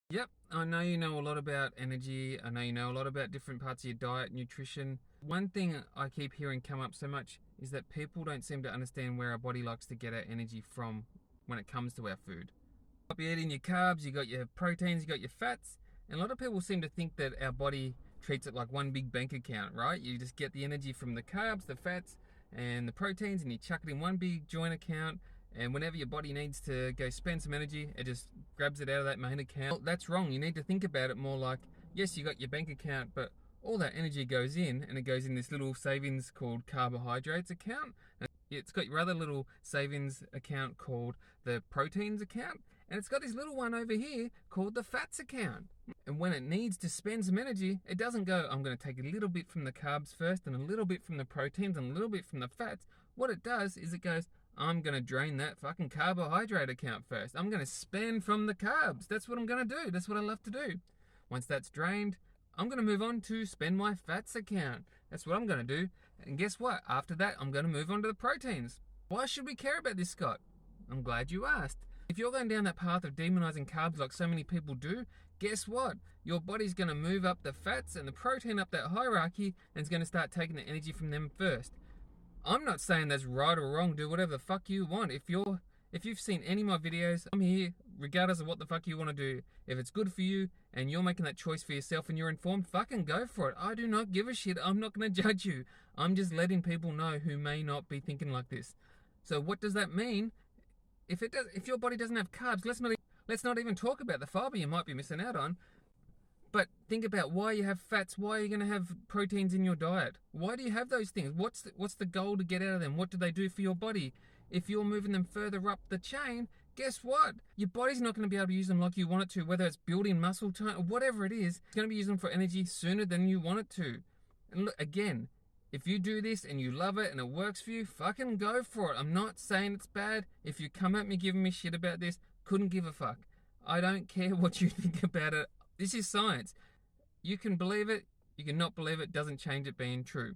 Yep, I know you know a lot about energy. I know you know a lot about different parts of your diet, nutrition. One thing I keep hearing come up so much is that people don't seem to understand where our body likes to get our energy from when it comes to our food. You might be eating your carbs, you got your proteins, you got your fats, and a lot of people seem to think that our body treats it like one big bank account, right? You just get the energy from the carbs, the fats, and the proteins, and you chuck it in one big joint account. And whenever your body needs to go spend some energy, it just grabs it out of that main account. Well, that's wrong. You need to think about it more like, yes, you got your bank account, but all that energy goes in, and it goes in this little savings called carbohydrates account. And it's got your other little savings account called the proteins account, and it's got this little one over here called the fats account. And when it needs to spend some energy, it doesn't go, I'm going to take a little bit from the carbs first and a little bit from the proteins and a little bit from the fats. What it does is it goes, I'm going to drain that fucking carbohydrate account first. I'm going to spend from the carbs. That's what I'm going to do. That's what I love to do. Once that's drained, I'm going to move on to spend my fats account. That's what I'm going to do. And guess what? After that, I'm going to move on to the proteins. Why should we care about this, Scott? I'm glad you asked. If you're going down that path of demonizing carbs like so many people do, guess what? Your body's going to move up the fats and the protein up that hierarchy, and it's going to start taking the energy from them first. I'm not saying that's right or wrong. Do whatever the fuck you want. If you've seen any of my videos, I'm here regardless of what the fuck you want to do. If it's good for you and you're making that choice for yourself and you're informed, fucking go for it. I do not give a shit. I'm not going to judge you. I'm just letting people know who may not be thinking like this. So what does that mean? If your body doesn't have carbs, let's not even talk about the fiber you might be missing out on. But think about why you have fats. Why are you going to have proteins in your diet? Why do you have those things? What's the goal to get out of them? What do they do for your body? If you're moving them further up the chain, guess what? Your body's not going to be able to use them like you want it to, whether it's building muscle tone or whatever it is. It's going to be using them for energy sooner than you want it to. And look, again, if you do this and you love it and it works for you, fucking go for it. I'm not saying it's bad. If you come at me giving me shit about this, couldn't give a fuck. I don't care what you think about it. This is science. You can believe it, you can not believe it, doesn't change it being true.